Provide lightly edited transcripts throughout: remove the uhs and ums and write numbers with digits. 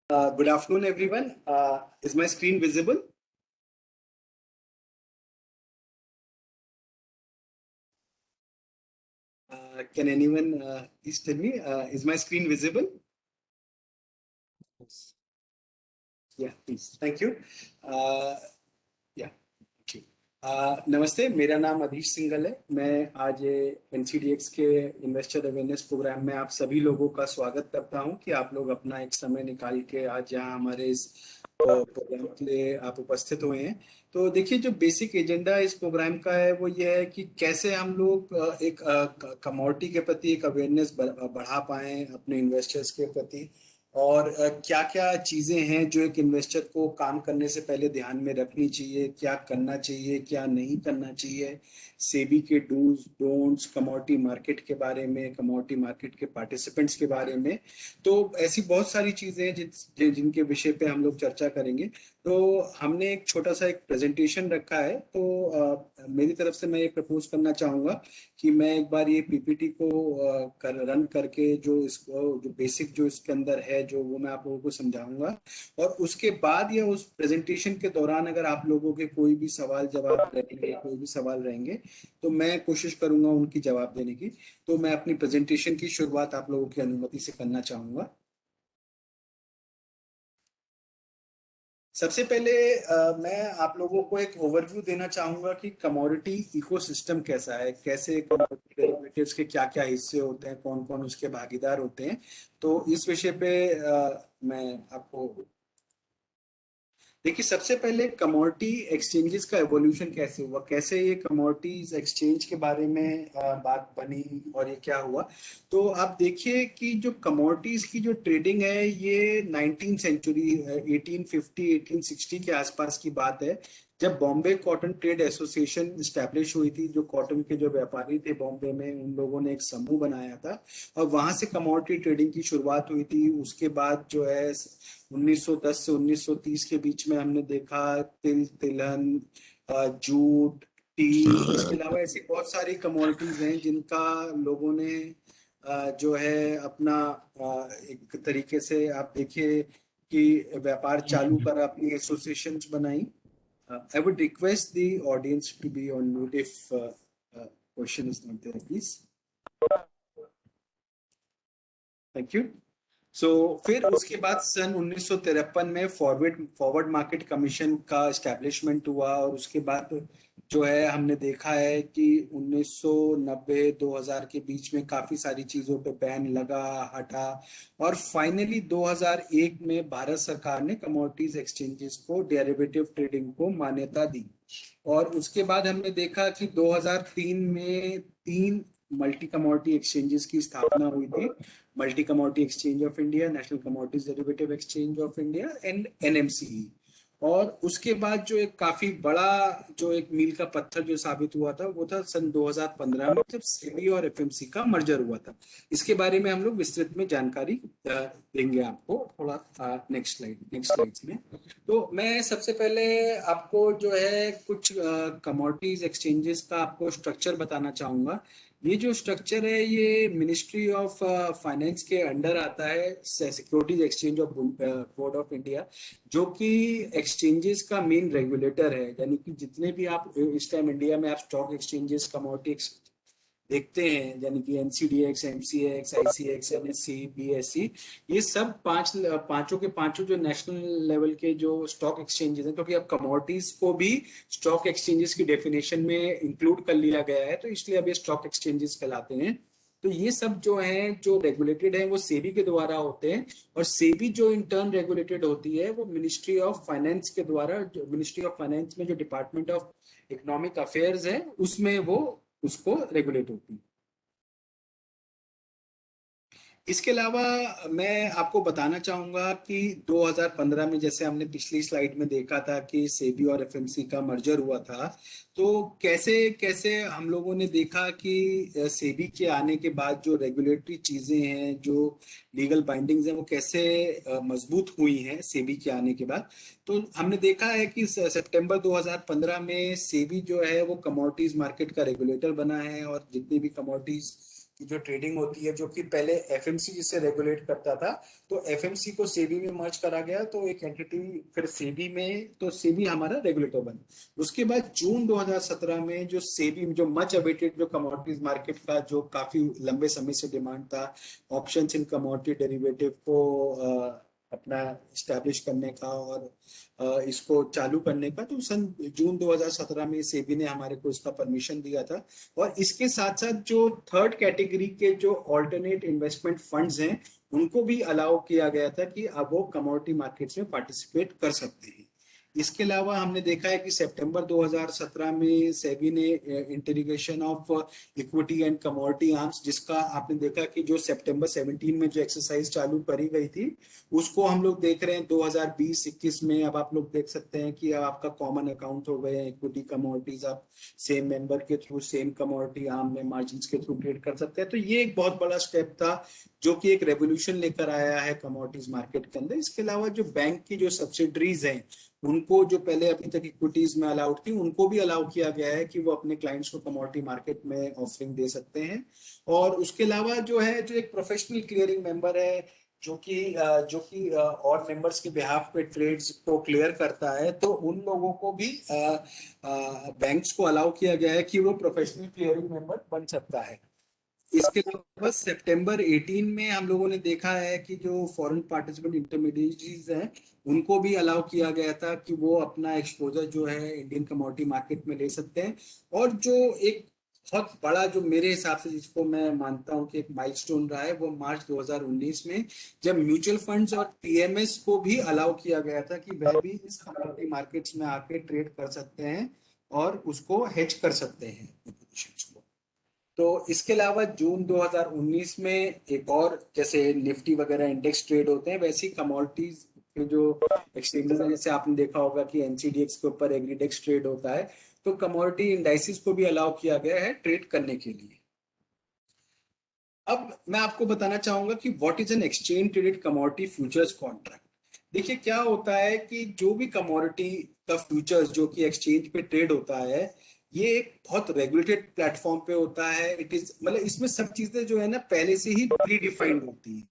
Good afternoon, everyone. Is my screen visible? Can anyone please tell me, is my screen visible? Yeah, please. Thank you. Uh, yeah, thank you. नमस्ते, मेरा नाम अधीश सिंघल है। मैं आज NCDEX के investor awareness programme में आप सभी लोगों का स्वागत करता हूं कि आप लोग अपना एक समय निकाल के आज यहाँ हमारे इस प्रोग्राम के लिए आप उपस्थित हुए हैं। तो देखिए, जो बेसिक एजेंडा इस प्रोग्राम का है वो ये है कि कैसे हम लोग एक कमोडिटी के प्रति एक अवेयरनेस बढ़ा पाएं अपने इन्वेस्टर्स के प्रति, और क्या क्या चीजें हैं जो एक इन्वेस्टर को काम करने से पहले ध्यान में रखनी चाहिए, क्या करना चाहिए क्या नहीं करना चाहिए, सेबी के डूज डोंट्स, कमोडिटी मार्केट के बारे में, कमोडिटी मार्केट के पार्टिसिपेंट्स के बारे में। तो ऐसी बहुत सारी चीजें हैं जिनके विषय पे हम लोग चर्चा करेंगे। तो हमने एक छोटा सा एक प्रेजेंटेशन रखा है। तो मेरी तरफ से मैं ये प्रपोज करना चाहूंगा कि मैं एक बार ये पीपीटी को रन करके जो इसको जो बेसिक जो इसके अंदर है जो वो मैं आप लोगों को समझाऊंगा। और उसके बाद या उस प्रेजेंटेशन के दौरान अगर आप लोगों के कोई भी सवाल जवाब रहेंगे, कोई भी सवाल रहेंगे, तो मैं कोशिश करूंगा उनकी जवाब देने की। तो मैं अपनी प्रेजेंटेशन की शुरुआत आप लोगों की अनुमति से करना चाहूंगा। सबसे पहले मैं आप लोगों को एक ओवरव्यू देना चाहूंगा कि कमोडिटी इकोसिस्टम कैसा है, कैसे कमोडिटी डेरिवेटिव्स के क्या क्या हिस्से होते हैं, कौन कौन उसके भागीदार होते हैं। तो इस विषय पे मैं आपको देखिए, सबसे पहले कमोडिटी एक्सचेंजेस का एवोल्यूशन कैसे हुआ, कैसे ये कमोडिटीज एक्सचेंज के बारे में बात बनी और ये क्या हुआ। तो आप देखिए कि जो कमोडिटीज की जो ट्रेडिंग है ये 19th सेंचुरी 1850 1860 के आसपास की बात है, जब Bombay cotton trade association establish हुई थी। जो कॉटन के जो व्यापारी थे बॉम्बे में, उन लोगों ने एक समूह बनाया था और वहां से कमोडिटी ट्रेडिंग की शुरुआत हुई थी। उसके बाद जो है 1910 से 1930 के बीच में हमने देखा तिल, तिलहन, जूट, टी, इसके अलावा ऐसी बहुत सारी कमोडिटीज हैं जिनका लोगों ने जो है अपना एक तरीके से आप देखिए कि व्यापार चालू करा, अपनी एसोसिएशंस बनाई। I would request the audience to be on mute if question is not there please. Thank you. सो फिर उसके बाद सन 1953 में फॉरवर्ड फॉरवर्ड मार्केट कमीशन का एस्टेब्लिशमेंट हुआ, और उसके बाद जो है हमने देखा है कि 1990-2000 के बीच में काफी सारी चीजों पे बैन लगा, हटा, और फाइनली 2001 में भारत सरकार ने कमोडिटीज एक्सचेंजेस को, डेरिवेटिव ट्रेडिंग को मान्यता दी। और उसके बाद हमने देखा कि 2003 में तीन मल्टी कमोडिटी एक्सचेंजेस की स्थापना हुई थी। Multi commodity exchange of India, national commodities derivative exchange of India and NMCE. और उसके बाद जो एक काफी बड़ा जो एक मील का पत्थर जो साबित हुआ था वो था सन 2015 में, जब सेबी और एफएमसी का मर्जर हुआ था। इसके बारे में हम लोग विस्तृत में जानकारी देंगे आपको थोड़ा नेक्स्ट स्लाइड्स में। तो मैं सबसे पहले आपको जो है कुछ कमोडिटीज एक्सचेंजेस का आपको स्ट्रक्चर बताना चाहूंगा। ये जो स्ट्रक्चर है ये मिनिस्ट्री ऑफ फाइनेंस के अंडर आता है, securities exchange of board of India, जो कि एक्सचेंजेस का मेन रेगुलेटर है। यानी कि जितने भी आप इस टाइम इंडिया में आप स्टॉक एक्सचेंजेस, कमोडिटी देखते हैं, यानी कि एनसीडीएक्स, एमसीएक्स, आईसीएक्स, एनएससी, बीएससी, ये सब पांचों के पांचों जो नेशनल लेवल के जो स्टॉक एक्सचेंजेस हैं, क्योंकि अब कमोडिटीज को भी स्टॉक एक्सचेंजेस की डेफिनेशन में इंक्लूड कर लिया गया है, तो इसलिए अब ये स्टॉक एक्सचेंजेस कहलाते हैं। तो ये सब जो हैं जो रेगुलेटेड हैं वो सेबी के द्वारा होते हैं, और सेबी जो इन टर्न रेगुलेटेड होती है वो मिनिस्ट्री ऑफ फाइनेंस के द्वारा, जो मिनिस्ट्री ऑफ फाइनेंस में जो डिपार्टमेंट ऑफ इकोनॉमिक अफेयर्स है उसमें वो उसको रेगुलेट होती है। इसके अलावा मैं आपको बताना चाहूंगा कि 2015 में, जैसे हमने पिछली स्लाइड में देखा था कि सेबी और एफएमसी का मर्जर हुआ था, तो कैसे कैसे हम लोगों ने देखा कि सेबी के आने के बाद जो रेगुलेटरी चीजें हैं, जो लीगल बाइंडिंग्स हैं, वो कैसे मजबूत हुई हैं सेबी के आने के बाद। तो हमने देखा है कि सितंबर 2015 में सेबी जो है वो कमोडिटीज मार्केट का रेगुलेटर बना है, और जितनी भी कमोडिटीज की जो ट्रेडिंग होती है, जो कि पहले एफएमसी जिसे रेगुलेट करता था, तो एफएमसी को सेबी में मर्ज करा गया, तो एक एंटिटी फिर सेबी में, तो सेबी हमारा रेगुलेटर बना। उसके बाद जून 2017 में जो सेबी, जो मच अवेटेड जो कमोडिटीज मार्केट का जो काफी लंबे समय से डिमांड था, ऑप्शंस इन कमोडिटी डेरिवेटिव को अपना स्टैब्लिश करने का और इसको चालू करने का, तो सन जून 2017 में सेबी ने हमारे को इसका परमिशन दिया था। और इसके साथ साथ जो थर्ड कैटेगरी के जो ऑल्टरनेट इन्वेस्टमेंट फंड्स हैं, उनको भी अलाउ किया गया था कि अब वो कमोडिटी मार्केट्स में पार्टिसिपेट कर सकते हैं। इसके अलावा हमने देखा है कि सितंबर 2017 में सेबी ने integration of equity and commodity arms, जिसका आपने देखा कि जो सितंबर 17 में जो एक्सरसाइज चालू करी गई थी, उसको हम लोग देख रहे हैं 2020-21 में। अब आप लोग देख सकते हैं कि अब आपका कॉमन अकाउंट हो गए हैं, इक्विटी कमोडिटीज आप सेम मेंबर के थ्रू सेम कमोडिटी आर्म में मार्जिन के थ्रू ट्रेड कर सकते हैं। तो ये एक बहुत बड़ा स्टेप था जो कि एक रेवोल्यूशन लेकर आया है कमोडिटीज मार्केट के अंदर। इसके अलावा जो बैंक की जो सब्सिडरीज हैं, उनको जो पहले अभी तक इक्विटीज में अलाउड थी, उनको भी अलाउ किया गया है कि वो अपने क्लाइंट्स को कमोडिटी मार्केट में ऑफरिंग दे सकते हैं। और उसके अलावा जो है, जो एक प्रोफेशनल क्लियरिंग मेंबर है, जो कि और मेंबर्स के बिहाफ पे ट्रेड्स को क्लियर करता है, तो उन लोगों को भी बैंक्स को अलाउ किया गया है कि वो प्रोफेशनल क्लियरिंग मेंबर बन सकता है। इसके अलावा सितंबर 18 में हम लोगों ने देखा है कि जो फॉरेन पार्टिसिपेंट इंटरमीडिएटरीज हैं, उनको भी अलाउ किया गया था कि वो अपना एक्सपोजर जो है इंडियन कमोडिटी मार्केट में ले सकते हैं। और जो एक बहुत बड़ा, जो मेरे हिसाब से जिसको मैं मानता हूं कि एक माइलस्टोन रहा है, वो मार्च 2019 में, जब म्यूचुअल फंड्स और पीएमएस को भी अलाउ किया गया था कि वह भी इस कमोडिटी मार्केट्स में आके ट्रेड कर सकते हैं और उसको हेज कर सकते हैं पोजीशंस को। तो इसके अलावा जून 2019 में एक और, जैसे निफ्टी वगैरह इंडेक्स ट्रेड होते हैं, वैसे ही कमोडिटीज के जो एक्सचेंजेस हैं, जैसे आपने देखा होगा कि एनसीडीएक्स के ऊपर एग्रीडेक्स ट्रेड होता है, तो कमोडिटी इंडाइसिस को भी अलाउ किया गया है ट्रेड करने के लिए। अब मैं आपको बताना चाहूंगा कि what is an exchange traded commodity futures contract. देखिए क्या होता है कि जो भी कमोडिटी का फ्यूचर्स जो कि एक्सचेंज पे ट्रेड होता है, ये एक बहुत रेगुलेटेड प्लेटफॉर्म पे होता है। इट इज मतलब इसमें सब चीजें जो है ना पहले से ही प्री डिफाइंड होती है।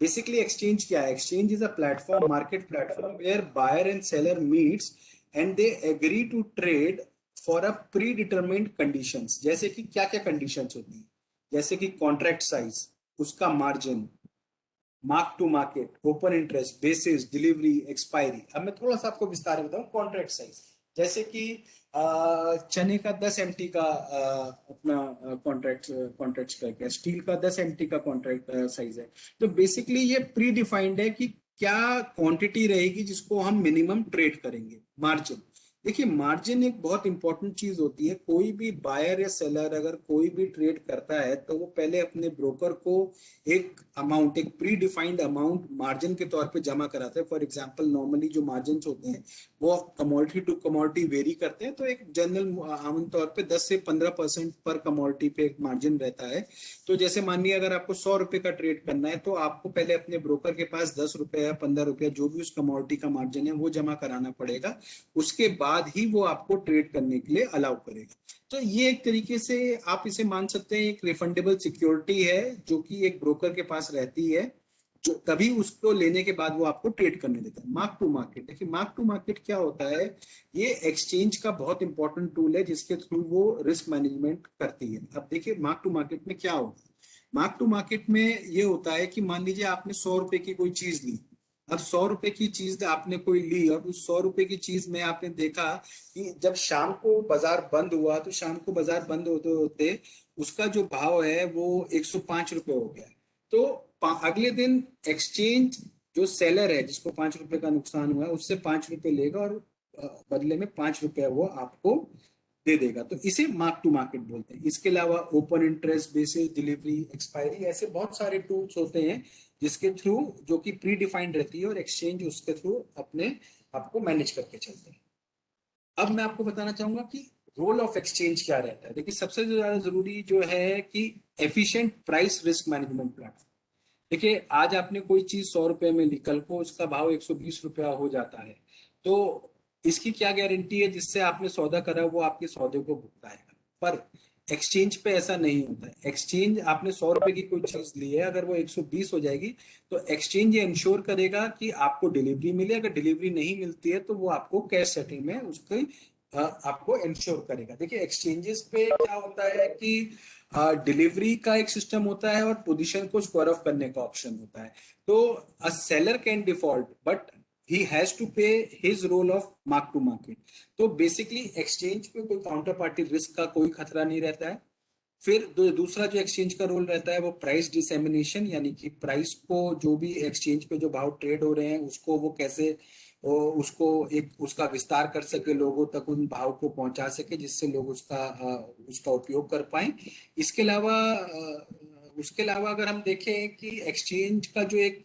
बेसिकली एक्सचेंज क्या है? Exchange is a platform, market platform, where buyer and seller meets and they agree to trade for a predetermined conditions. जैसे कि क्या क्या कंडीशंस होती है? जैसे कि कॉन्ट्रैक्ट साइज, उसका margin, mark to market, open interest, basis, delivery, expiry. अब मैं थोड़ा सा आपको विस्तार में बताऊं। कॉन्ट्रैक्ट साइज, जैसे कि चने का 10 MT का अपना कॉन्ट्रैक्ट कॉन्ट्रैक्ट का, स्टील का 10 MT का कॉन्ट्रैक्ट साइज है। तो बेसिकली ये प्री डिफाइंड है कि क्या क्वांटिटी रहेगी जिसको हम मिनिमम ट्रेड करेंगे। मार्जिन, देखिए मार्जिन एक बहुत इंपॉर्टेंट चीज होती है। कोई भी बायर या सेलर अगर कोई भी ट्रेड करता है, तो वो पहले अपने ब्रोकर को एक अमाउंट, एक प्री डिफाइंड अमाउंट मार्जिन के तौर पे जमा कराते हैं। फॉर एग्जांपल नॉर्मली जो मार्जिन होते हैं वो कमोडिटी टू कमोडिटी वेरी करते हैं, तो एक जनरल आम तौर पे 10 से 15% पर कमोडिटी पे एक मार्जिन रहता है। तो जैसे मानिए अगर आपको 100 रुपए का ट्रेड करना है, तो आपको पहले अपने ब्रोकर के पास 10 रुपए या 15 रुपया जो भी उस कमोडिटी का मार्जिन है वो जमा कराना पड़ेगा। उसके बाद ही वो आपको ट्रेड करने के लिए अलाउ करेगा। तो ये एक तरीके से आप इसे मान सकते हैं, एक रिफंडेबल सिक्योरिटी है जो कि एक ब्रोकर के पास रहती है, जो तभी उसको लेने के बाद वो आपको ट्रेड करने देता है। मार्क टू मार्केट, देखिए मार्क टू मार्केट क्या होता है? ये एक्सचेंज का बहुत इंपॉर्टेंट टूल है जिसके थ्रू वो रिस्क मैनेजमेंट करती है। अब देखिए मार्क टू मार्केट में क्या होता है? मार्क टू मार्केट में ये होता है कि मान लीजिए आपने 100 रुपए की कोई चीज ली। अब 100 रुपए की चीज आपने कोई ली, और उस 100 रुपए की चीज में आपने देखा कि जब शाम को बाजार बंद हुआ, तो शाम को बाजार बंद होते होते उसका जो भाव है वो 105 रुपए हो गया। तो अगले दिन एक्सचेंज, जो सेलर है जिसको 5 रुपए का नुकसान हुआ है, उससे 5 रुपए लेगा और बदले में 5 रुपए वो आपको दे देगा। तो इसे मार्क टू मार्केट बोलते हैं। इसके अलावा open interest, basis, delivery, expiry, ऐसे बहुत सारे टूल्स होते हैं जिसके थ्रू, जो कि प्री डिफाइंड रहती है और एक्सचेंज उसके थ्रू अपने आपको मैनेज करके चलते हैं। अब मैं आपको बताना चाहूंगा कि रोल ऑफ एक्सचेंज क्या रहता है। देखिए सबसे ज्यादा जरूरी जो है कि efficient price risk management platform. देखिए आज आपने कोई चीज 100 रुपए में ली, कल को उसका भाव 120 रुपया हो जाता है, तो इसकी क्या गारंटी है जिससे आपने सौदा करा वो आपके सौदे को भुगताएगा? पर एक्सचेंज पे ऐसा नहीं होता है। एक्सचेंज, आपने 100 रुपए की कोई चीज ली है, अगर वो 120 हो जाएगी तो एक्सचेंज ये इंश्योर करेगा कि आपको डिलीवरी मिले। अगर डिलीवरी नहीं मिलती है तो वो आपको कैश सेटल में उसकी आपको इंश्योर करेगा। देखिए एक्सचेंजेस पे क्या होता है कि डिलीवरी का एक सिस्टम होता है और पोजीशन को स्क्वायर ऑफ करने का ऑप्शन होता है। तो a seller can default but he has to pay his role of mark to market. तो बेसिकली एक्सचेंज पे कोई काउंटर पार्टी रिस्क का कोई खतरा नहीं रहता है। फिर दूसरा जो एक्सचेंज का रोल रहता है वो प्राइस डिसेमिनेशन, यानी कि प्राइस को, जो भी एक्सचेंज पे जो भाव ट्रेड हो रहे हैं उसको वो कैसे उसको एक उसका विस्तार कर सके, लोगों तक उन भाव को पहुंचा सके जिससे लोग उसका उपयोग कर पाए। इसके अलावा उसके अलावा अगर हम देखें कि एक्सचेंज का जो एक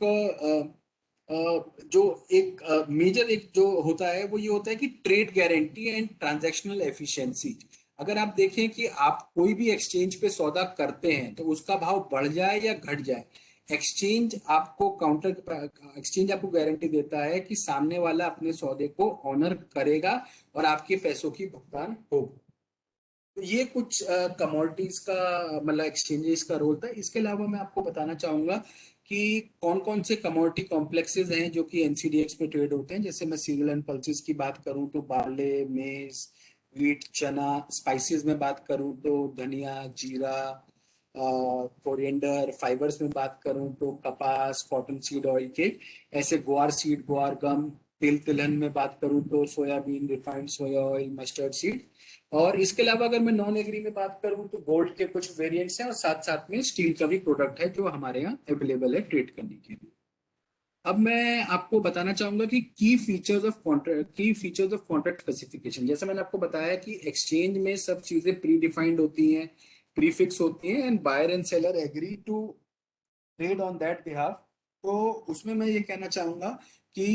जो एक मेजर एक जो होता है वो ये होता है कि trade guarantee and transactional efficiency. अगर आप देखें कि आप कोई भी एक्सचेंज पे सौदा करते हैं तो उसका भाव बढ़ जाए या घट जाए, एक्सचेंज आपको गारंटी देता है कि सामने वाला अपने सौदे को ऑनर करेगा और आपके पैसों की भुगतान होगा। तो ये कुछ कमोडिटीज का मतलब एक्सचेंजेस का रोल था। इसके अलावा मैं आपको बताना चाहूंगा कि कौन कौन से कमोडिटी कॉम्प्लेक्सेस हैं जो कि एनसीडीएक्स में ट्रेड होते हैं। जैसे मैं सीरियल एंड पल्सेस की बात करूं तो बार्ले, मेज, व्हीट, चना। स्पाइसेस में बात करूं तो धनिया, जीरा, कोरिएंडर। फाइबर्स में बात करूं तो कपास, कॉटन सीड ऑयल के ऐसे, ग्वार सीड, ग्वार गम। तिल तिलहन में बात करूं तो सोयाबीन, रिफाइंड सोया ऑयल, मस्टर्ड सीड। और इसके अलावा अगर मैं नॉन एग्री में बात करूं तो गोल्ड के कुछ वेरिएंट्स हैं और साथ साथ में स्टील का भी प्रोडक्ट है जो हमारे यहाँ अवेलेबल है ट्रेड करने के लिए। अब मैं आपको बताना चाहूंगा कि की फीचर्स ऑफ कॉन्ट्रैक्ट स्पेसिफिकेशन। जैसे मैंने आपको बताया कि एक्सचेंज में सब चीजें प्री डिफाइंड होती हैं, प्रीफिक्स होती हैं, and buyer and seller agree to trade on that behalf. तो उसमें मैं ये कहना चाहूंगा कि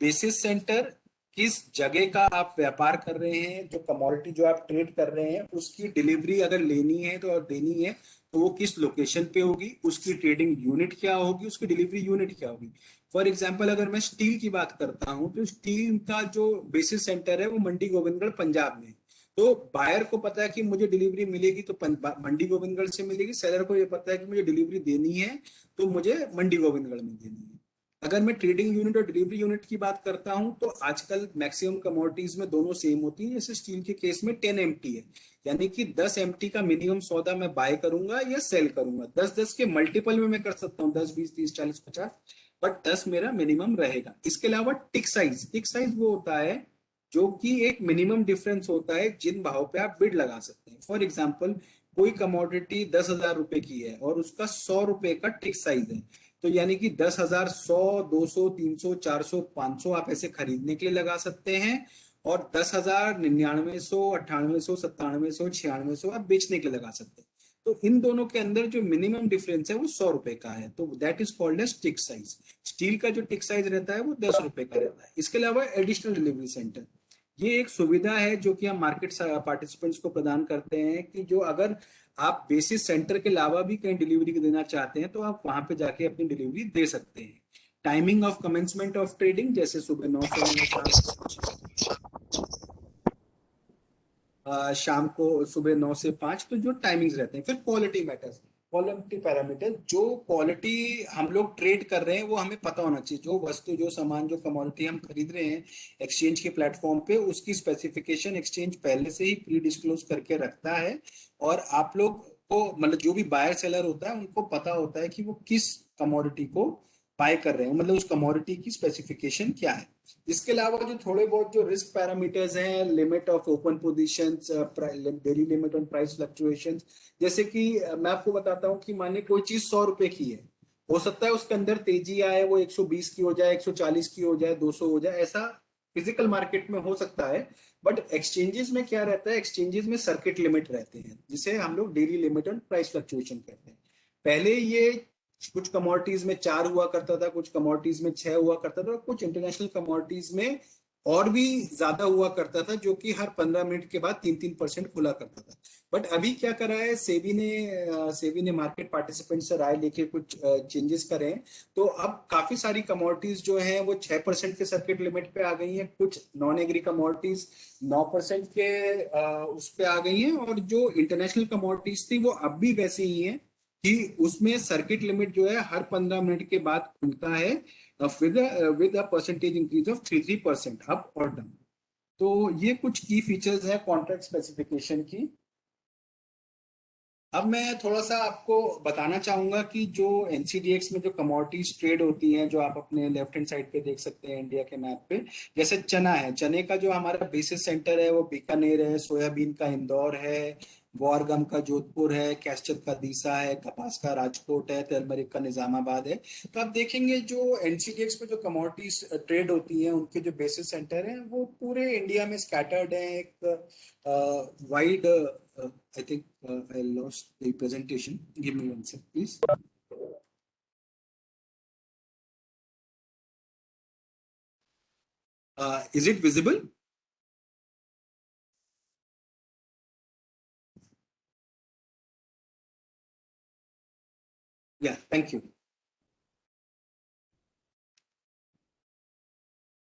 बेसिस सेंटर, किस जगह का आप व्यापार कर रहे हैं, जो कमोडिटी जो आप ट्रेड कर रहे हैं उसकी डिलीवरी अगर लेनी है तो और देनी है तो वो किस लोकेशन पे होगी, उसकी ट्रेडिंग यूनिट क्या होगी, उसकी डिलीवरी यूनिट क्या होगी। फॉर एग्जाम्पल अगर मैं स्टील की बात करता हूं तो स्टील का जो बेसिस सेंटर है वो मंडी गोविंदगढ़ पंजाब में है। तो बायर को पता है कि मुझे डिलीवरी मिलेगी तो मंडी गोविंदगढ़ से मिलेगी, सेलर को ये पता है कि मुझे डिलीवरी देनी है तो मुझे मंडी गोविंदगढ़ में देनी है। अगर मैं ट्रेडिंग यूनिट और डिलीवरी यूनिट की बात करता हूं तो आजकल मैक्सिमम कमोडिटीज में दोनों सेम होती हैं। जैसे स्टील के केस में 10 MT है, यानी कि 10 MT का मिनिमम सौदा मैं बाय करूंगा या सेल करूंगा। 10-10 के मल्टीपल में मैं कर सकता हूँ, 10, 20, 30, 40, 50, बट 10 मेरा मिनिमम रहेगा। इसके अलावा टिक साइज वो होता है जो कि एक मिनिमम डिफरेंस होता है जिन भाव पे आप बिड लगा सकते हैं। फॉर एग्जाम्पल कोई कमोडिटी 10,000 रुपए की है और उसका 100 रुपए का टिक साइज है, तो यानी कि 10,000, 100, 200, 300, 400, 500 आप ऐसे खरीदने के लिए लगा सकते हैं और 10,000, 9900, 9800, 9700, 9600 आप बेचने के लिए लगा सकते हैं। तो इन दोनों के अंदर जो मिनिमम डिफरेंस है वो 100 रुपए का है, तो that is called as tick size. Steel का जो टिक साइज रहता है वो 10 रुपए का रहता है। इसके अलावा एडिशनल डिलीवरी सेंटर, ये एक सुविधा है जो कि हम मार्केट पार्टिसिपेंट्स को प्रदान करते हैं कि जो अगर आप बेसिस सेंटर के अलावा भी कहीं डिलीवरी देना चाहते हैं तो आप वहां पे जाके अपनी डिलीवरी दे सकते हैं। Timing of commencement of trading, जैसे सुबह 9 से शाम को सुबह 9 से 5, तो जो टाइमिंग्स रहते हैं। फिर क्वालिटी मैटर्स, क्वालिटी पैरामीटर, जो क्वालिटी हम लोग ट्रेड कर रहे हैं वो हमें पता होना चाहिए। जो वस्तु, जो सामान, जो कमोडिटी हम खरीद रहे हैं एक्सचेंज के प्लेटफॉर्म पे, उसकी स्पेसिफिकेशन एक्सचेंज पहले से ही प्री डिस्क्लोज करके रखता है। और आप लोग को मतलब जो भी बायर सेलर होता है उनको पता होता है कि वो किस कमोडिटी को बाय कर रहे हैं, मतलब उस कमोडिटी की स्पेसिफिकेशन क्या है। इसके अलावा जो थोड़े बहुत जो रिस्क पैरामीटर्स हैं, limit of open positions, daily limit on price fluctuations. जैसे कि मैं आपको बताता हूँ कि माने कोई चीज 100 रुपए की है, हो सकता है उसके अंदर तेजी आए, वो 120 की हो जाए, 140 की हो जाए, 200 हो जाए, ऐसा फिजिकल मार्केट में हो सकता है। बट एक्सचेंजेस में क्या रहता है, एक्सचेंजेस में सर्किट लिमिट रहते हैं जिसे हम लोग daily limit on price fluctuation कहते हैं। पहले ये कुछ कमोडिटीज में 4 हुआ करता था, कुछ कमोडिटीज में 6 हुआ करता था, कुछ इंटरनेशनल कमोडिटीज में और भी ज्यादा हुआ करता था, जो कि हर 15 मिनट के बाद 3-3% खुला करता था। बट अभी क्या करा है सेबी ने मार्केट पार्टिसिपेंट से राय लेके कुछ चेंजेस करे हैं। तो अब काफी सारी कमोडिटीज जो हैं वो 6% के सर्किट लिमिट पे आ गई हैं, कुछ नॉन एग्री कमोडिटीज 9% के उस पे आ गई हैं, और जो इंटरनेशनल कमोडिटीज थी वो अब भी वैसे ही हैं कि उसमें सर्किट लिमिट जो है हर 15 मिनट के बाद खुलता है, with a percentage increase of 3% up और डाउन। तो ये कुछ की फीचर्स है कॉन्ट्रैक्ट स्पेसिफिकेशन की। अब मैं थोड़ा सा आपको बताना चाहूंगा कि जो एनसीडीएक्स में जो कमोडिटीज ट्रेड होती हैं, जो आप अपने लेफ्ट हैंड साइड पे देख सकते हैं इंडिया के मैप पे, जैसे चना है, चने का जो हमारा बेसिस सेंटर है वो बीकानेर है, सोयाबीन का इंदौर है, ग्वार गम का जोधपुर है, कैस्टर का दीसा है, कपास का राजकोट है, टर्मरिक का निजामाबाद है। तो आप देखेंगे जो एनसीडीएक्स पे जो कमोडिटीज ट्रेड होती हैं उनके जो बेसिस सेंटर हैं वो पूरे इंडिया में स्कैटर्ड है, एक wide, I think I lost the presentation. Give me one sec, please. Is it visible? Yeah, thank you.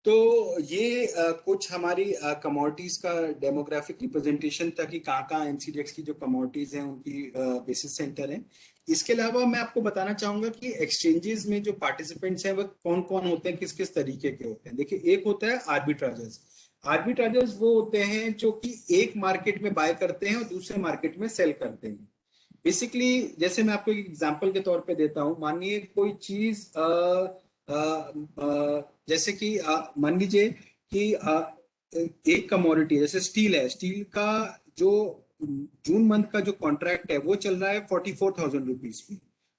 तो ये कुछ हमारी कमोडिटीज का डेमोग्राफिक रिप्रेजेंटेशन था कि कहाँ कहाँ एनसीडीएक्स की जो कमोडिटीज हैं उनकी बेसिस सेंटर है। इसके अलावा मैं आपको बताना चाहूंगा कि एक्सचेंजेस में जो पार्टिसिपेंट्स हैं वो कौन कौन होते हैं, किस किस तरीके के होते हैं। देखिए, एक होता है आर्बिट्राजर्स। आर्बिट्राजर्स वो होते हैं जो कि एक मार्केट में बाय करते हैं और दूसरे मार्केट में सेल करते हैं। बेसिकली जैसे मैं आपको एक एग्जांपल के तौर पे देता हूँ, मानिए कोई चीज जैसे कि मान लीजिए कि एक कमोडिटी जैसे स्टील है, स्टील का जो जून मंथ का जो कॉन्ट्रैक्ट है वो चल रहा है 44,000 रुपीज पे,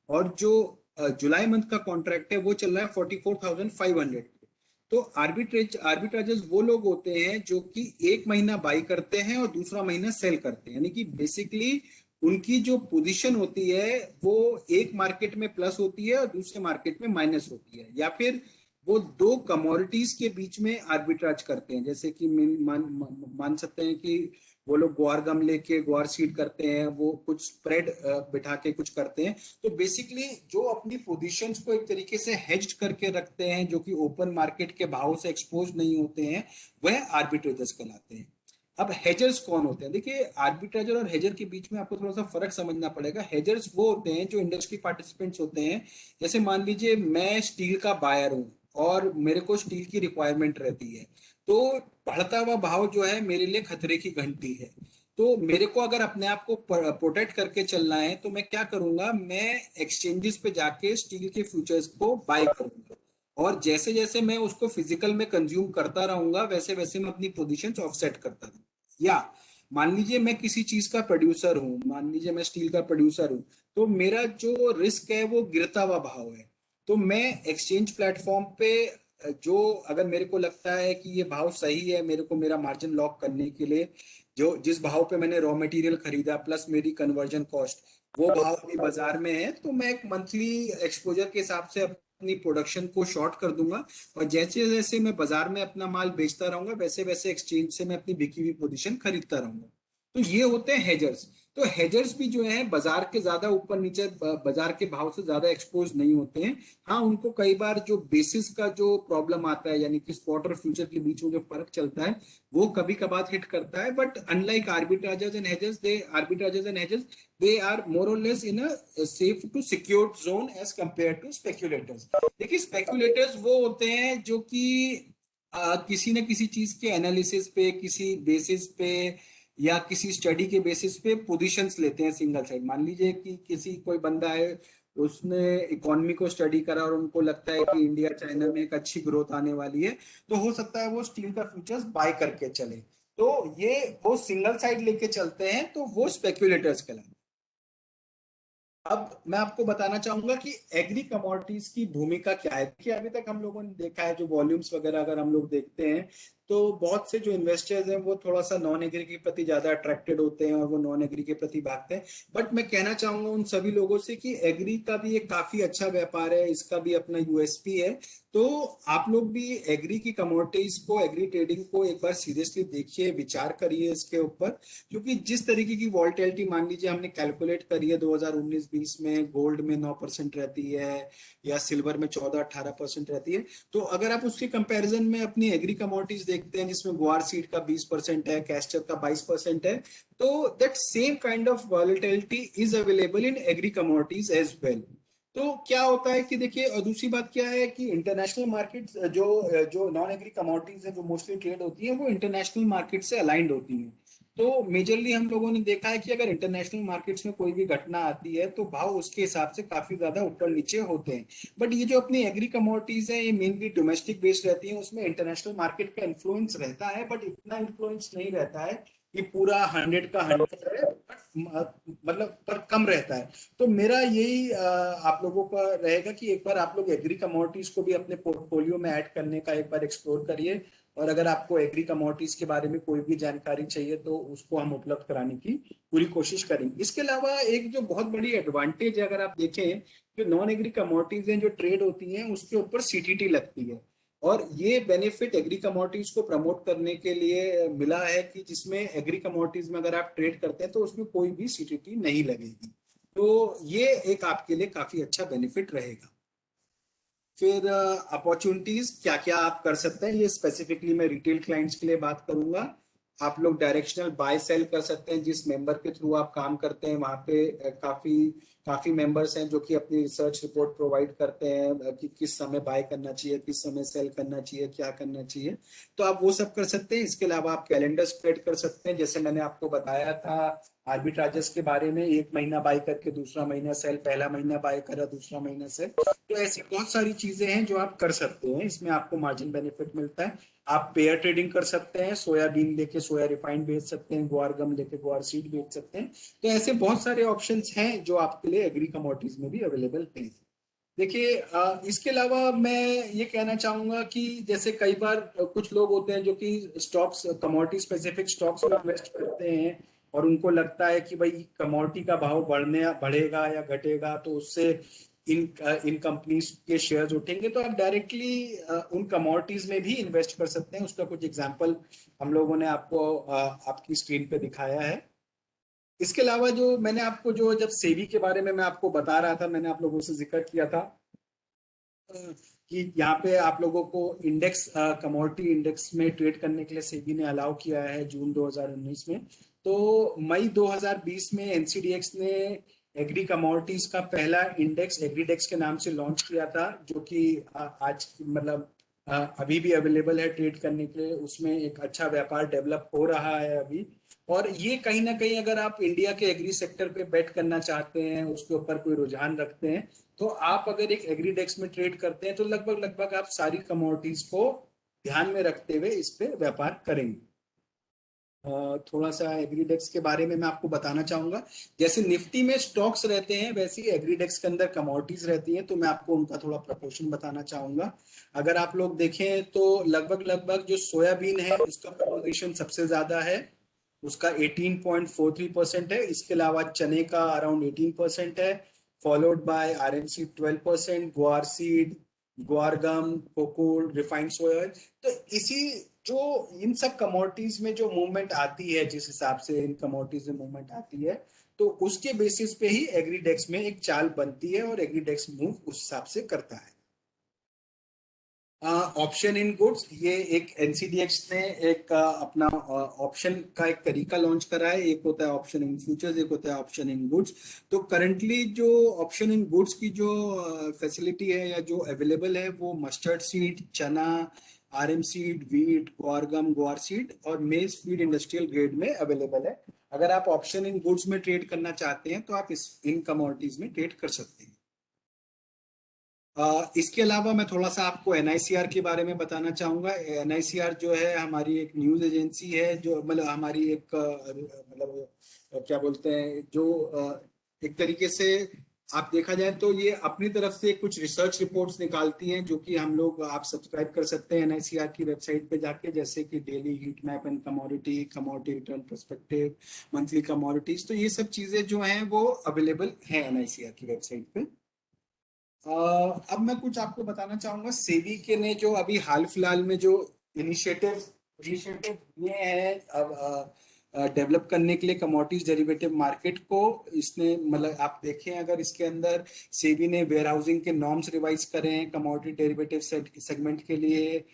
और जो जुलाई मंथ का कॉन्ट्रैक्ट है वो चल रहा है 44,500 पे। तो आर्बिट्रेजेस वो लोग होते हैं जो कि एक महीना बाई करते हैं और दूसरा महीना सेल करते हैं, यानी कि बेसिकली उनकी जो पोजीशन होती है वो एक मार्केट में प्लस होती है और दूसरे मार्केट में माइनस होती है, या फिर वो दो कमोडिटीज के बीच में आर्बिट्राज करते हैं। जैसे कि मान सकते हैं कि वो लोग ग्वार गम लेके ग्वार सीड करते हैं, वो कुछ स्प्रेड बिठा के कुछ करते हैं। तो बेसिकली जो अपनी पोजीशंस को एक तरीके से हेज्ड करके रखते हैं, जो कि ओपन मार्केट के भाव से एक्सपोज नहीं होते हैं, वह आर्बिट्रेजर्स कहलाते हैं। अब हेजर्स कौन होते हैं? देखिए, आर्बिट्रेजर और हेजर के बीच में आपको थोड़ा सा फर्क समझना पड़ेगा। हेजर्स वो होते हैं जो इंडस्ट्री पार्टिसिपेंट्स होते हैं। जैसे मान लीजिए मैं स्टील का बायर हूं और मेरे को स्टील की रिक्वायरमेंट रहती है, तो बढ़ता हुआ भाव जो है मेरे लिए खतरे की घंटी है। तो मेरे को अगर अपने आप को प्रोटेक्ट करके चलना है तो मैं क्या करूंगा, मैं एक्सचेंजेस पे जाके स्टील के फ्यूचर्स को बाय करूंगा, और जैसे जैसे मैं उसको फिजिकल में कंज्यूम करता रहूंगा वैसे वैसे मैं अपनी पोजीशंस ऑफसेट करता रहूंगा। या मान लीजिए मैं किसी चीज का प्रोड्यूसर हूं, मान लीजिए मैं स्टील का प्रोड्यूसर हूं, तो मेरा जो रिस्क है वो गिरता हुआ भाव है। तो मैं एक्सचेंज प्लेटफॉर्म पे जो, अगर मेरे को लगता है कि ये भाव सही है मेरे को मेरा मार्जिन लॉक करने के लिए, जो जिस भाव पे मैंने रॉ मटेरियल खरीदा प्लस मेरी कन्वर्जन कॉस्ट, वो भाव अभी बाजार में है, तो मैं एक मंथली एक्सपोजर के हिसाब से अपनी प्रोडक्शन को शॉर्ट कर दूंगा, और जैसे जैसे मैं बाजार में अपना माल बेचता रहूंगा वैसे वैसे एक्सचेंज से मैं अपनी बिकी हुई पोजीशन खरीदता रहूंगा। तो ये होते हैं हेजर्स। तो हेजर्स भी जो है बाजार के ज्यादा ऊपर नीचे बाजार के भाव से ज्यादा एक्सपोज नहीं होते हैं। हाँ, उनको कई बार जो बेसिस का जो प्रॉब्लम आता है, यानी कि स्पॉट और फ्यूचर के बीच में जो फर्क चलता है, वो कभी कभार हिट करता है। But unlike arbitrageurs and hedgers, they are more और less in a safe to secured zone as compare to speculators. देखिए, स्पेक्यूलेटर्स वो होते हैं जो कि किसी न किसी चीज के एनालिसिस पे, किसी बेसिस पे या किसी स्टडी के बेसिस पे पोजीशंस लेते हैं सिंगल साइड। मान लीजिए कि किसी कोई बंदा है, उसने इकोनॉमी को स्टडी करा और उनको लगता है कि इंडिया चाइना में एक अच्छी ग्रोथ आने वाली है, तो हो सकता है वो स्टील का फ्यूचर्स बाय करके चले। तो ये वो सिंगल साइड लेके चलते हैं, तो वो स्पेक्यूलेटर्स कहलाते हैं। अब मैं आपको बताना चाहूंगा कि एग्री कमोडिटीज की भूमिका क्या है। कि अभी तक हम लोगों ने देखा है जो वॉल्यूम्स वगैरह अगर हम लोग देखते हैं, तो बहुत से जो इन्वेस्टर्स हैं वो थोड़ा सा नॉन एग्री के प्रति ज्यादा अट्रैक्टेड होते हैं और वो नॉन एग्री के प्रति भागते हैं। बट मैं कहना चाहूंगा उन सभी लोगों से कि एग्री का भी एक काफी अच्छा व्यापार है, इसका भी अपना यूएसपी है। तो आप लोग भी एग्री की कमोडिटीज को, एग्री ट्रेडिंग को एक बार सीरियसली देखिए, विचार करिए इसके ऊपर। क्योंकि जिस तरीके की वॉल्टिलिटी मान लीजिए हमने कैलकुलेट करी है 2019-20 में, गोल्ड में 9% रहती है या सिल्वर में 14-18% रहती है। तो अगर आप उसके कंपैरिजन में अपनी एग्री कमोडिटीज देखते हैं जिसमें गुआर सीड का 20% है, कैस्टर का 22% है, तो that same kind of volatility is available in agri commodities as well. तो क्या होता है कि देखिए, और दूसरी बात क्या है कि इंटरनेशनल मार्केट जो जो नॉन एग्री कमोडिटीज है जो मोस्टली ट्रेड होती है वो इंटरनेशनल मार्केट से अलाइंड होती हैं। तो मेजरली हम लोगों ने देखा है कि अगर इंटरनेशनल मार्केट्स में कोई भी घटना आती है तो भाव उसके हिसाब से काफी ज्यादा ऊपर नीचे होते हैं। बट ये जो अपनी एग्री कमोडिटीज है ये मेनली डोमेस्टिक बेस्ड रहती हैं, उसमें इंटरनेशनल मार्केट का इन्फ्लुएंस रहता है बट इतना इन्फ्लुएंस नहीं रहता है कि पूरा 100 का 100 है, मतलब पर कम रहता है। तो मेरा यही आप लोगों का रहेगा कि एक बार आप लोग एग्री कमोडिटीज को भी अपने पोर्टफोलियो में ऐड करने का एक बार एक्सप्लोर करिए। और अगर आपको एग्री कमोडिटीज के बारे में कोई भी जानकारी चाहिए तो उसको हम उपलब्ध कराने की पूरी कोशिश करेंगे। इसके अलावा एक जो बहुत बड़ी एडवांटेज है, अगर आप देखें, जो नॉन एग्री कमोडिटीज हैं जो ट्रेड होती हैं उसके ऊपर सीटीटी लगती है। और ये बेनिफिट एग्री कमोडिटीज को प्रमोट करने के लिए मिला है कि जिसमें एग्री कमोडिटीज में अगर आप ट्रेड करते हैं तो उसमें कोई भी सीटीटी नहीं लगेगी। तो ये एक आपके लिए काफी अच्छा बेनिफिट रहेगा। फिर अपॉर्चुनिटीज क्या क्या आप कर सकते हैं, ये स्पेसिफिकली मैं रिटेल क्लाइंट्स के लिए बात करूंगा। आप लोग डायरेक्शनल बाय सेल कर सकते हैं, जिस मेंबर के थ्रू आप काम करते हैं वहां पे काफी काफी मेंबर्स हैं जो कि अपनी रिसर्च रिपोर्ट प्रोवाइड करते हैं कि किस समय बाय करना चाहिए, किस समय सेल करना चाहिए, क्या करना चाहिए। तो आप वो सब कर सकते हैं। इसके अलावा आप कैलेंडर स्प्रेड कर सकते हैं, जैसे मैंने आपको बताया था आर्बिट्राजेस के बारे में, एक महीना बाय करके दूसरा महीना सेल, पहला महीना बाय करा दूसरा महीना सेल। तो ऐसी बहुत सारी चीजें हैं जो आप कर सकते हैं, इसमें आपको मार्जिन बेनिफिट मिलता है। आप पेयर ट्रेडिंग कर सकते हैं, सोयाबीन लेके सोया रिफाइंड बेच सकते हैं, गुआर गम लेके गुआर सीड बेच सकते हैं। तो ऐसे बहुत सारे ऑप्शंस हैं जो आपके लिए एग्री कमोडिटीज में भी अवेलेबल हैं। देखिए, इसके अलावा मैं ये कहना चाहूंगा कि जैसे कई बार कुछ लोग होते हैं जो कि स्टॉक्स, कमोडिटी स्पेसिफिक स्टॉक्स में इन्वेस्ट करते हैं और उनको लगता है कि भाई कमोडिटी का भाव बढ़ेगा या घटेगा तो उससे इन इन कंपनीज के शेयर्स उठेंगे। तो आप डायरेक्टली उन कमोडिटीज में भी इन्वेस्ट कर सकते हैं। उसका कुछ एग्जांपल हम लोगों ने आपको आपकी स्क्रीन पे दिखाया है। इसके अलावा जो मैंने आपको, जो जब सेबी के बारे में मैं आपको बता रहा था, मैंने आप लोगों से जिक्र किया था कि यहाँ पे आप लोगों को इंडेक्स, कमोडिटी इंडेक्स में ट्रेड करने के लिए सेबी ने अलाउ किया है जून 2019 में। तो मई 2020 में एनसीडीएक्स ने एग्री कमोडिटीज का पहला इंडेक्स एग्रीडेक्स के नाम से लॉन्च किया था, जो कि आज मतलब अभी भी अवेलेबल है ट्रेड करने के लिए। उसमें एक अच्छा व्यापार डेवलप हो रहा है अभी। और ये कहीं ना कहीं, अगर आप इंडिया के एग्री सेक्टर पे बेट करना चाहते हैं, उसके ऊपर कोई रुझान रखते हैं, तो आप अगर एक एग्रीडेक्स में ट्रेड करते हैं तो लगभग लगभग आप सारी कमोडिटीज को ध्यान में रखते हुए इस पे व्यापार करेंगे। थोड़ा सा एग्रीडेक्स के बारे में मैं आपको बताना चाहूंगा। जैसे निफ्टी में स्टॉक्स रहते हैं वैसे ही एग्रीडेक्स के अंदर कमोडिटीज रहती हैं, तो मैं आपको उनका थोड़ा प्रोपोर्शन बताना चाहूंगा। अगर आप लोग देखें तो लगभग लगभग जो सोयाबीन है उसका पोजीशन सबसे ज्यादा है, उसका 18.43% है। इसके अलावा चने का अराउंड 18% है, फॉलोड बाय आरएमसी 12%, गुआर सीड, गुआर गम, कोको, रिफाइंड सोया। तो इसी जो इन सब कमोडिटीज में जो मूवमेंट आती है, जिस हिसाब से इन कमोडिटीज में मूवमेंट आती है, तो उसके बेसिस पे ही एग्रीडेक्स में एक चाल बनती है और एग्रीडेक्स मूव उस हिसाब से करता है। ऑप्शन इन गुड्स, ये एक एनसीडीएक्स ने एक अपना ऑप्शन का एक तरीका लॉन्च करा है। एक होता है ऑप्शन इन फ्यूचर्स, एक होता है ऑप्शन इन गुड्स। तो करंटली जो ऑप्शन इन गुड्स की जो फैसिलिटी है या जो अवेलेबल है वो मस्टर्ड सीड, चना, आरएम सीड, वीट, ग्वारगम, ग्वार सीड और मेज फीड इंडस्ट्रियल ग्रेड में अवेलेबल है। अगर आप ऑप्शन इन गुड्स में ट्रेड करना चाहते हैं तो आप इस इन कमोडिटीज में ट्रेड कर सकते हैं। इसके अलावा मैं थोड़ा सा आपको एनआईसीआर के बारे में बताना चाहूंगा। एनआईसीआर जो है हमारी एक न्यूज एजेंसी है, जो मतलब हमारी एक मतलब क्या बोलते हैं, जो एक तरीके से आप देखा जाए तो ये अपनी तरफ से कुछ रिसर्च रिपोर्ट्स निकालती हैं, जो कि हम लोग आप सब्सक्राइब कर सकते हैं एनआईसीआर की वेबसाइट पे जाके, जैसे कि daily heat map and commodity, commodity return perspective, monthly commodities. तो ये सब चीजें जो हैं वो अवेलेबल हैं एनआईसीआर की वेबसाइट पे। अब मैं कुछ आपको बताना चाहूंगा सेबी के ने जो अभी हाल फिलहाल में जो इनिशिएटिव इनिशिएटिव लिए हैं अब डेवलप करने के लिए कमोडिटीज डेरिवेटिव मार्केट को। इसने मतलब आप देखें अगर इसके अंदर सेबी ने वेयर हाउसिंग के नॉर्म्स रिवाइज करे हैं कमोडिटी डेरिवेटिव सेगमेंट के लिए।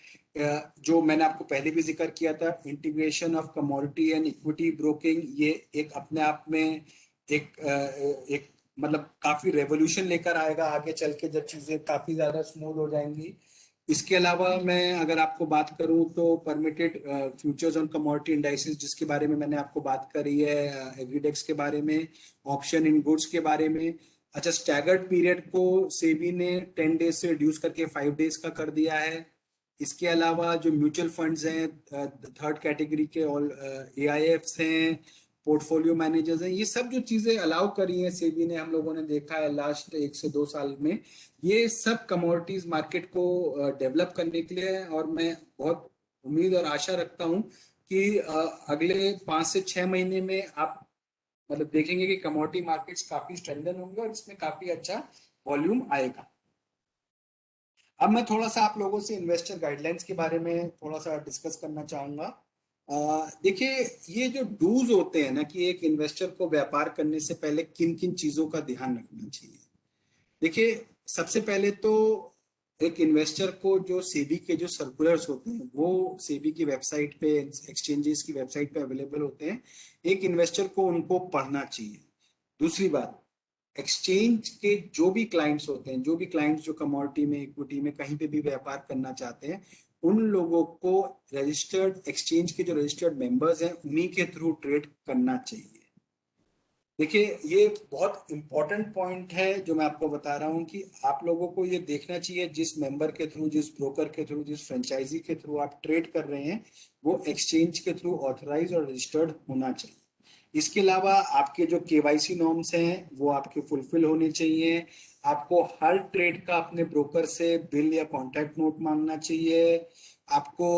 जो मैंने आपको पहले भी जिक्र किया था, integration of commodity and equity broking, ये एक अपने आप में एक मतलब काफी रेवोल्यूशन लेकर आएगा आगे चल के, जब चीजें काफी ज्यादा स्मूथ हो जाएंगी। इसके अलावा मैं अगर आपको बात करूं तो permitted futures on commodity indices, जिसके बारे में मैंने आपको बात करी है, एग्रीडेक्स के बारे में, ऑप्शन इन गुड्स के बारे में। अच्छा, स्टैगर्ड पीरियड को सेबी ने 10 डेज से रिड्यूस करके 5 डेज का कर दिया है। इसके अलावा जो म्यूचुअल फंड्स हैं, थर्ड कैटेगरी के ऑल एआईएफ्स हैं, पोर्टफोलियो मैनेजर्स हैं, ये सब जो चीजें अलाउ करी हैं सेबी ने, हम लोगों ने देखा है लास्ट 1 से 2 साल में, ये सब कमोडिटीज मार्केट को डेवलप करने के लिए है। और मैं बहुत उम्मीद और आशा रखता हूँ कि अगले 5 से 6 महीने में आप मतलब देखेंगे कि कमोडिटी मार्केट्स काफी स्ट्रेंथन होंगे और इसमें काफी अच्छा वॉल्यूम आएगा। अब मैं थोड़ा सा आप लोगों से इन्वेस्टर गाइडलाइंस के बारे में थोड़ा सा डिस्कस करना चाहूंगा। देखिए, ये जो डूज होते हैं ना, कि एक इन्वेस्टर को व्यापार करने से पहले किन किन चीजों का ध्यान रखना चाहिए। देखिए, सबसे पहले तो एक इन्वेस्टर को जो सेबी के जो सर्कुलर्स होते हैं वो सेबी की वेबसाइट पे, एक्सचेंजेस की वेबसाइट पे अवेलेबल होते हैं। एक इन्वेस्टर को उनको पढ़ना चाहिए। दूसरी बात, एक्सचेंज के जो भी क्लाइंट्स होते हैं, जो भी क्लाइंट्स जो कमोडिटी में, इक्विटी में, कहीं पे भी व्यापार करना चाहते हैं, उन लोगों को रजिस्टर्ड एक्सचेंज के जो रजिस्टर्ड मेंबर्स हैं उन्हीं के थ्रू ट्रेड करना चाहिए। देखिए, ये बहुत इंपॉर्टेंट पॉइंट है जो मैं आपको बता रहा हूँ कि आप लोगों को ये देखना चाहिए जिस मेंबर के थ्रू, जिस ब्रोकर के थ्रू, जिस फ्रेंचाइजी के थ्रू आप ट्रेड कर रहे हैं, वो एक्सचेंज के थ्रू ऑथराइज और रजिस्टर्ड होना चाहिए। इसके अलावा आपके जो केवाईसी नॉर्म्स हैं वो आपके फुलफिल होने चाहिए। आपको हर ट्रेड का अपने ब्रोकर से बिल या कॉन्ट्रैक्ट नोट मांगना चाहिए। आपको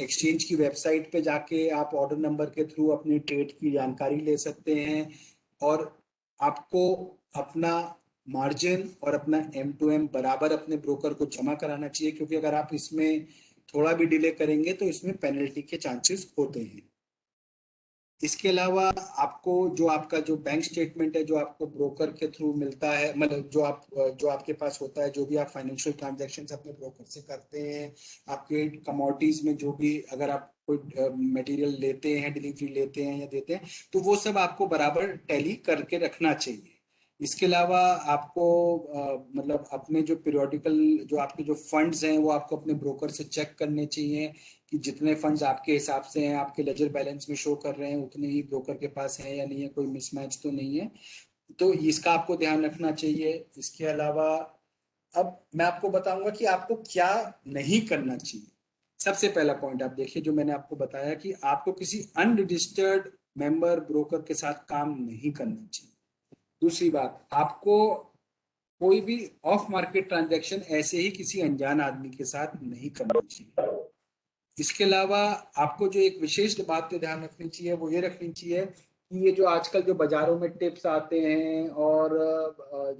एक्सचेंज की वेबसाइट पे जाके आप ऑर्डर नंबर के थ्रू अपनी ट्रेड की जानकारी ले सकते हैं। और आपको अपना मार्जिन और अपना M2M बराबर अपने ब्रोकर को जमा कराना चाहिए, क्योंकि अगर आप इसमें थोड़ा भी डिले करेंगे तो इसमें पेनल्टी के चांसेस होते हैं। इसके अलावा आपको जो आपका जो बैंक स्टेटमेंट है जो आपको ब्रोकर के थ्रू मिलता है, मतलब जो आपके पास होता है, जो भी आप फाइनेंशियल ट्रांजैक्शंस अपने ब्रोकर से करते हैं, आपके कमोडिटीज में जो भी अगर आप कोई मटेरियल लेते हैं, डिलीवरी लेते हैं या देते हैं, तो वो सब आपको बराबर टैली करके रखना चाहिए। इसके अलावा आपको मतलब अपने जो पीरियोडिकल जो आपके जो फंड्स हैं वो आपको अपने ब्रोकर से चेक करने चाहिए कि जितने फंड्स आपके हिसाब से हैं, आपके लेजर बैलेंस में शो कर रहे हैं, उतने ही ब्रोकर के पास हैं या नहीं है, कोई मिसमैच तो नहीं है। तो इसका आपको ध्यान रखना चाहिए। इसके अलावा अब मैं आपको बताऊंगा कि आपको क्या नहीं करना चाहिए। सबसे पहला पॉइंट आप देखिए, जो मैंने आपको बताया कि आपको किसी अनरजिस्टर्ड मेंबर ब्रोकर के साथ काम नहीं करना चाहिए। दूसरी बात, आपको कोई भी ऑफ मार्केट ट्रांजैक्शन ऐसे ही किसी अनजान आदमी के साथ नहीं करना चाहिए। इसके अलावा आपको जो एक विशेष बात पे ध्यान रखनी चाहिए वो ये रखनी चाहिए कि ये जो आजकल जो बाजारों में टिप्स आते हैं और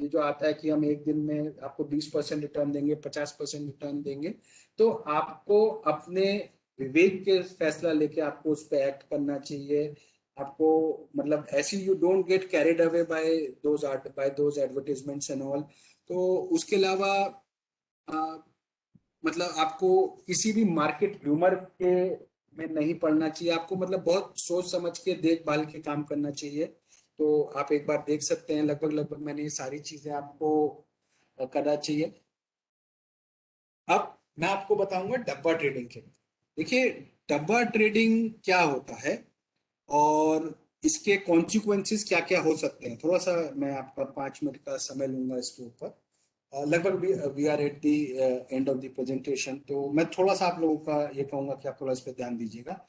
ये जो आता है कि हम एक दिन में आपको 20% रिटर्न देंगे, 50% रिटर्न देंगे, तो आपको अपने विवेक के फैसला लेके आपको उस पर एक्ट करना चाहिए। आपको मतलब ऐसी you don't get carried away by those advertisements and all. तो उसके अलावा मतलब आपको किसी भी मार्केट ह्यूमर के में नहीं पड़ना चाहिए। आपको मतलब बहुत सोच समझ के देखभाल के काम करना चाहिए। तो आप एक बार देख सकते हैं, लगभग लगभग मैंने ये सारी चीजें आपको करना चाहिए। अब मैं आपको बताऊंगा डब्बा ट्रेडिंग के। देखिए, डब्बा ट्रेडिंग क्या होता है और इसके कॉन्सिक्वेंसेस क्या क्या हो सकते हैं, थोड़ा सा मैं आपका 5 मिनट का समय लूंगा इसके ऊपर। लगभग we are at the end of the presentation, तो मैं थोड़ा सा आप लोगों का ये कहूंगा कि आप थोड़ा इस पर ध्यान दीजिएगा।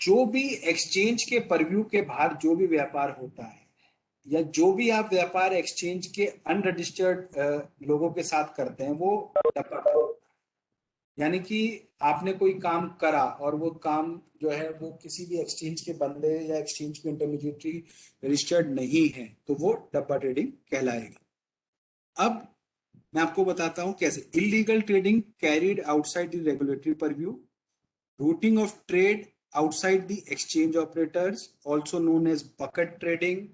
जो भी एक्सचेंज के परव्यू के बाहर जो भी व्यापार होता है, या जो भी आप व्यापार एक्सचेंज के अनरजिस्टर्ड लोगों के साथ करते हैं वो डब्बा, यानी कि आपने कोई काम करा और वो काम जो है वो किसी भी एक्सचेंज के बंदे या एक्सचेंज के इंटरमीडिएटरी रजिस्टर्ड नहीं है, तो वो डब्बा ट्रेडिंग कहलाएगा। अब मैं आपको बताता हूं कैसे। Illegal trading carried outside the regulatory purview, routing of trade outside the exchange operators also known as bucket trading,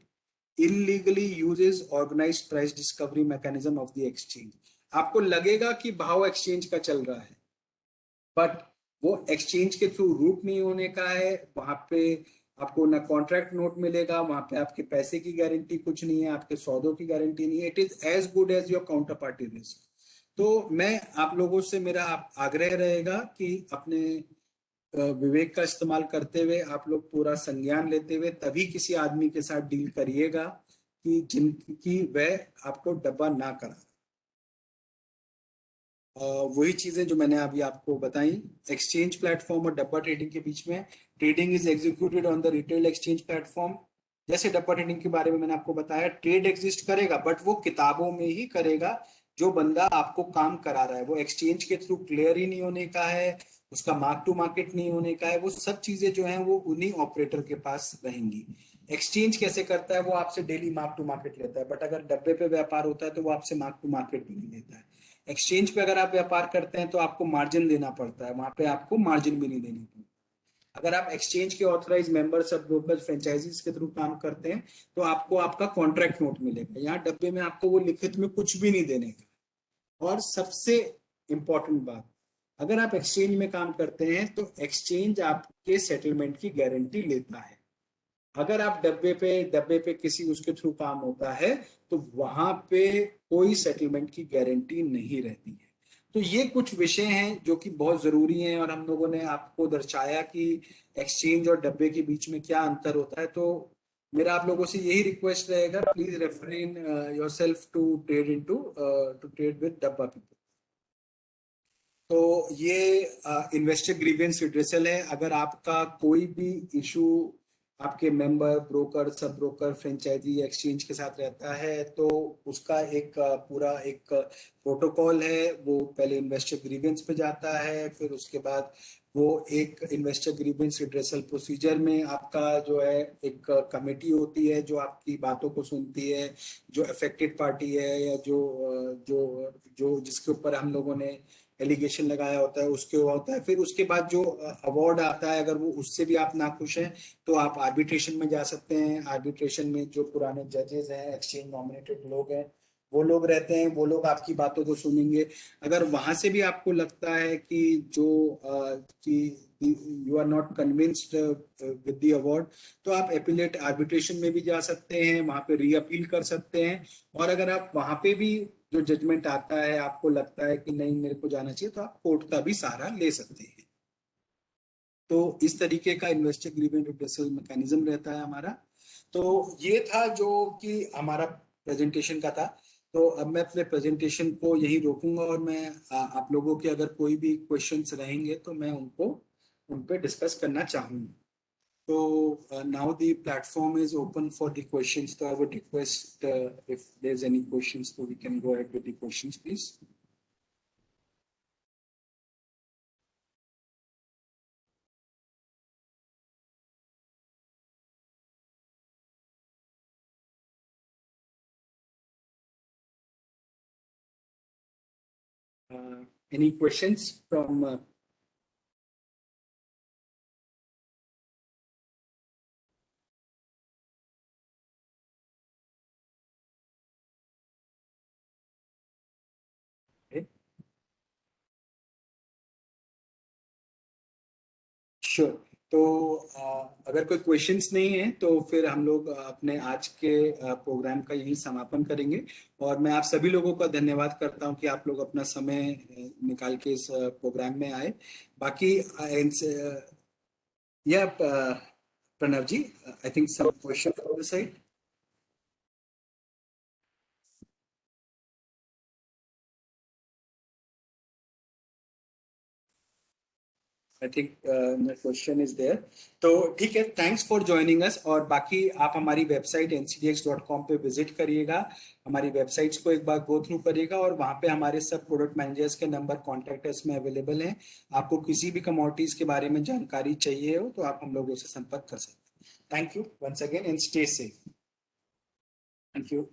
illegally uses organized price discovery mechanism of the exchange। आपको लगेगा कि भाव एक्सचेंज का चल रहा है, बट वो एक्सचेंज के थ्रू रूट नहीं होने का है। वहां पे आपको ना कॉन्ट्रैक्ट नोट मिलेगा, वहां पे आपके पैसे की गारंटी कुछ नहीं है, आपके सौदों की गारंटी नहीं है। It is as good as your counter party risk. तो मैं आप लोगों से मेरा आग्रह रहेगा कि अपने विवेक का इस्तेमाल करते हुए आप लोग पूरा संज्ञान लेते हुए तभी किसी आदमी के साथ डील करिएगा कि जिनकी वह आपको डब्बा ना करा। वही चीजें जो मैंने अभी आपको बताई। एक्सचेंज प्लेटफॉर्म और डब्बा ट्रेडिंग के बीच में, trading is executed on the retail exchange platform. जैसे डब्बा ट्रेडिंग के बारे में मैंने आपको बताया, ट्रेड एग्जिस्ट करेगा बट वो किताबों में ही करेगा। जो बंदा आपको काम करा रहा है वो एक्सचेंज के थ्रू क्लियर ही नहीं होने का है, उसका मार्क टू मार्केट नहीं होने का है, वो सब चीजें जो है वो उन्हीं ऑपरेटर के पास रहेंगी। एक्सचेंज कैसे करता है, वो आपसे डेली मार्क टू मार्केट लेता है, बट अगर डब्बे पे व्यापार होता है तो वो आपसे मार्क टू मार्केट भी नहीं लेता है। एक्सचेंज पे अगर आप व्यापार करते हैं तो आपको मार्जिन देना पड़ता है, वहां पे आपको मार्जिन भी नहीं देनी पड़ती। अगर आप एक्सचेंज के authorise member, sub broker, franchisees के थ्रू काम करते हैं तो आपको आपका कॉन्ट्रैक्ट नोट मिलेगा। यहाँ डब्बे में आपको वो लिखित में कुछ भी नहीं देने का। और सबसे इंपॉर्टेंट बात, अगर आप एक्सचेंज में काम करते हैं तो एक्सचेंज आपके सेटलमेंट की गारंटी लेता है। अगर आप डब्बे पे किसी उसके थ्रू काम होता है तो वहां पे कोई सेटलमेंट की गारंटी नहीं रहती है। तो ये कुछ विषय हैं जो कि बहुत जरूरी हैं, और हम लोगों ने आपको दर्शाया कि एक्सचेंज और डब्बे के बीच में क्या अंतर होता है। तो मेरा आप लोगों से यही रिक्वेस्ट रहेगा, please refrain yourself to trade into to trade with dabba people. तो ये इन्वेस्टर ग्रीवेंस रिड्रेसल है। अगर आपका कोई भी इशू आपके member, broker, sub broker, franchisee, exchange के साथ रहता है तो उसका एक पूरा एक प्रोटोकॉल है। वो पहले इन्वेस्टर ग्रीवेंस पे जाता है, फिर उसके बाद वो एक इन्वेस्टर ग्रीवेंस रिड्रेसल प्रोसीजर में आपका जो है एक कमेटी होती है जो आपकी बातों को सुनती है। जो अफेक्टेड पार्टी है या जो जो जिसके ऊपर हम लोगों ने एलिगेशन लगाया होता है उसके हुआ होता है, फिर उसके बाद जो अवार्ड आता है, अगर वो उससे भी आप नाखुश हैं तो आप आर्बिट्रेशन में जा सकते हैं। आर्बिट्रेशन में जो पुराने जजेस हैं, एक्सचेंज नॉमिनेटेड लोग हैं, वो लोग रहते हैं, वो लोग आपकी बातों को सुनेंगे। अगर वहां से भी आपको लगता है कि जो कि you are not convinced with the award, तो आप एपिलेट आर्बिट्रेशन में भी जा सकते हैं, वहां पे री अपील कर सकते हैं। और अगर आप वहां पे भी जो जजमेंट आता है आपको लगता है कि नहीं मेरे को जाना चाहिए, तो आप कोर्ट का भी सहारा ले सकते हैं। तो इस तरीके का इन्वेस्टर ग्रीवेंस रिड्रेसल मैकेनिज्म रहता है हमारा। तो ये था जो कि हमारा प्रेजेंटेशन का था। तो अब मैं अपने प्रेजेंटेशन को यही रोकूंगा और मैं आप लोगों के अगर कोई भी क्वेश्चंस रहेंगे तो मैं उनको उन पे डिस्कस करना चाहूंगा। So now the platform is open for the questions. So I would request if there's any questions, so we can go ahead with the questions, please. Any questions from? Okay. Sure. तो अगर कोई questions नहीं है तो फिर हम लोग अपने आज के प्रोग्राम का यही समापन करेंगे। और मैं आप सभी लोगों का धन्यवाद करता हूं कि आप लोग अपना समय निकाल के इस प्रोग्राम में आए। बाकी या Pranav ji, I think some question from the side. I think question is there. तो ठीक है, थैंक्स फॉर ज्वाइनिंग अस। और बाकी आप हमारी वेबसाइट ncdx.com पे विजिट करिएगा, हमारी वेबसाइट्स को एक बार गो थ्रू करिएगा, और वहाँ पे हमारे सब प्रोडक्ट मैनेजर्स के नंबर कॉन्टैक्ट अस में अवेलेबल हैं। आपको किसी भी कमोडिटीज के बारे में जानकारी चाहिए हो तो आप हम लोगों से संपर्क कर सकते हैं। Thank you once again and stay safe. Thank you.